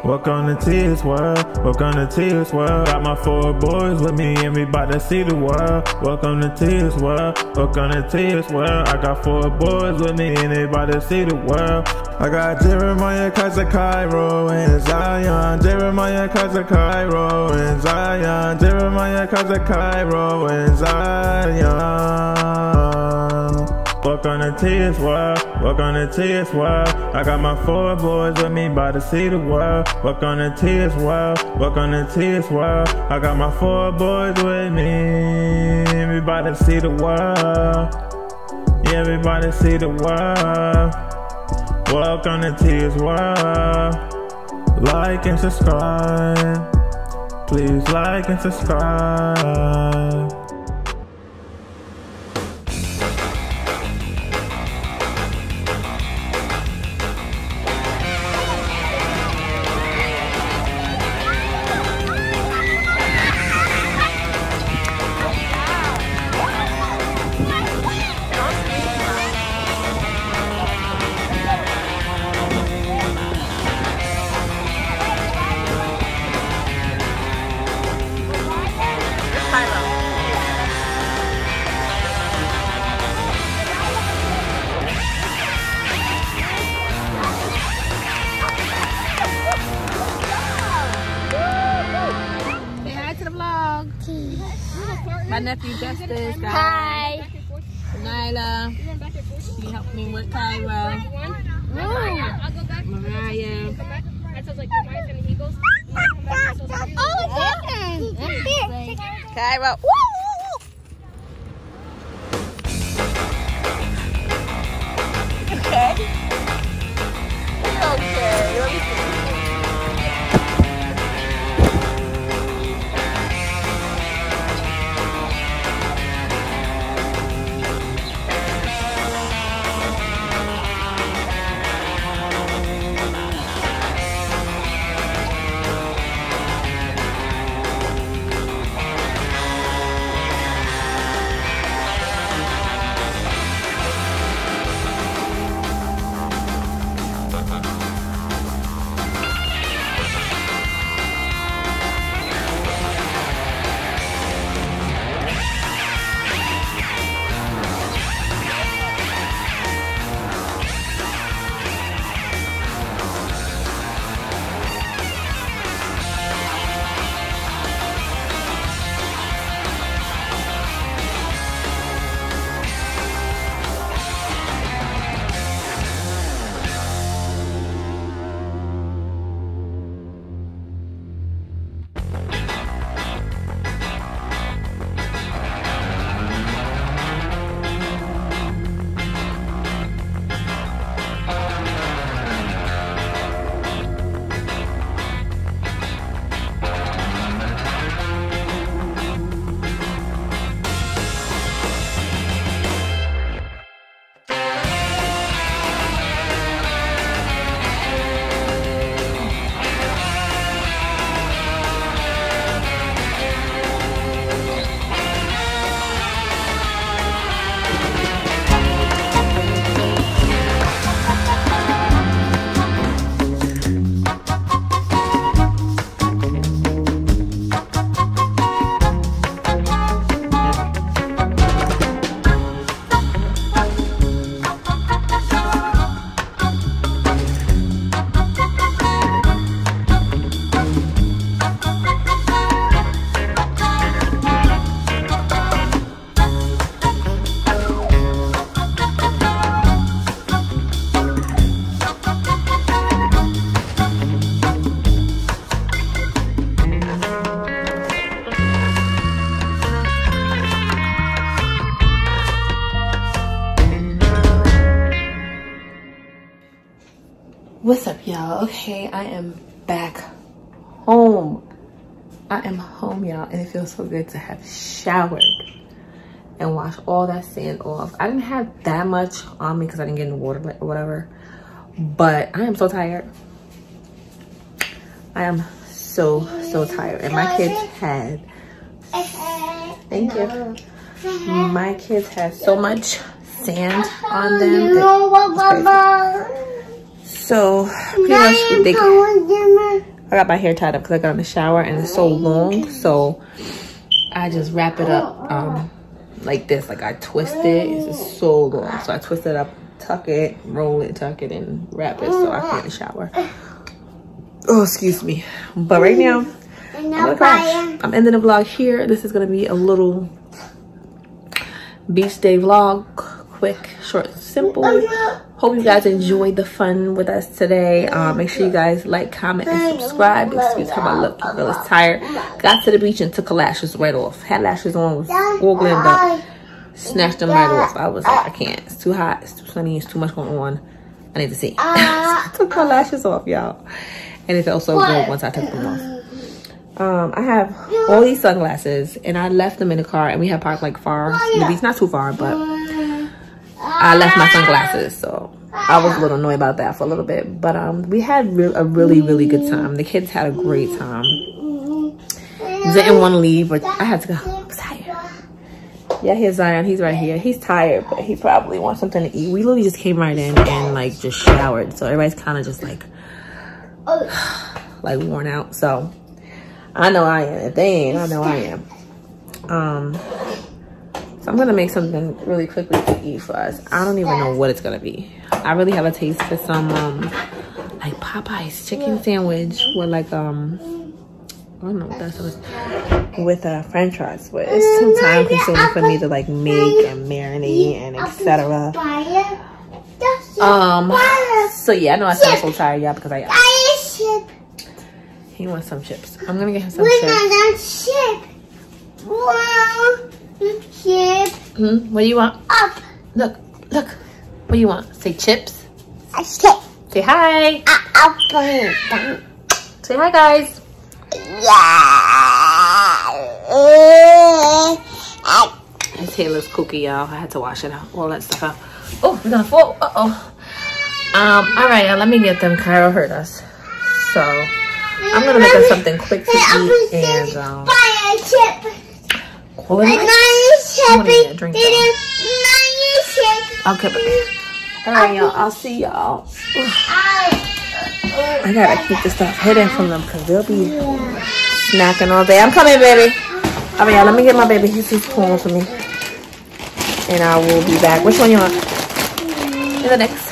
Welcome to Tia's world, welcome to Tia's world. Got my 4 boys with me and we bout to see the world. Welcome to Tia's world, welcome to Tia's world. I got 4 boys with me and they bout to see the world. I got Jeremiah, cousin Cairo, and Zion. Jeremiah, cousin Cairo, and Zion. Jeremiah, cousin Cairo, and Zion. Welcome to Tia's world, welcome to Tia's world. I got my 4 boys with me, bout to see the world. Welcome to Tia's world, welcome to Tia's world. I got my 4 boys with me, we bout to see the world. Yeah, we bout to see the world. Welcome to Tia's world. Like and subscribe, please like and subscribe. My nephew Justice, guys. Hi. Nyla. She helped me with Cairo. Mariah. Cairo. Okay. Okay. Let me see. What's up, y'all? Okay, I am back home. I am home, y'all, and it feels so good to have showered and wash all that sand off. I didn't have that much on me because I didn't get in the water or whatever, but I am so tired. I am so tired, and my kids had, thank you, my kids had so much sand on them. So pretty much got my hair tied up because I got in the shower and it's so long. So I just wrap it up like this. Like I twist it. It's just so long. So I twist it up, tuck it, roll it, tuck it, and wrap it so I can get in the shower. Oh, excuse me. But right now, I'm ending the vlog here. This is going to be a little beach day vlog. Quick, short, simple. Hope you guys enjoyed the fun with us today. Make sure you guys like, comment, and subscribe. Excuse how I look. I was tired. Got to the beach and took the lashes right off. Had lashes on, was all glammed up. Snatched them right off. I was like, I can't. It's too hot. It's too sunny. It's too much going on. I need to see. Took my lashes off, y'all. And it felt so good once I took them off. I have all these sunglasses and I left them in the car and we had parked like far. The beach, not too far, but I left my sunglasses. So I was a little annoyed about that for a little bit. But we had a really good time. The kids had a great time. Didn't want to leave, but I had to go. I was tired. Yeah, here's Zion. He's right here. He's tired, but he probably wants something to eat. We literally just came right in and like just showered. So everybody's kind of just like worn out. So I know I am. If they ain't, I know I am. So I'm gonna make something really quickly to eat for us. I don't even know what it's gonna be. I really have a taste for some like Popeye's chicken sandwich with like I don't know what that is, with French fries, but it's too time consuming for me to like make and marinate and etc. So yeah, I know I sound so tired, y'all, because he wants some chips. I'm gonna get him some chips. What do you want? Up. Look. What do you want? Say chips. Say hi. Say hi, guys. His hair looks kooky, y'all. I had to wash it out. All that stuff out. Oh, we're gonna fall. All right, y'all. Let me get them. Cairo hurt us. So I'm gonna make us something quick to eat and call it a night. Drink okay, baby. All right, y'all. I'll see y'all. I gotta keep this stuff hidden from them because they'll be snacking all day. I'm coming, baby. All right, y'all. Let me get my baby. He's pulling for me, and I will be back. Which one you want? In the next.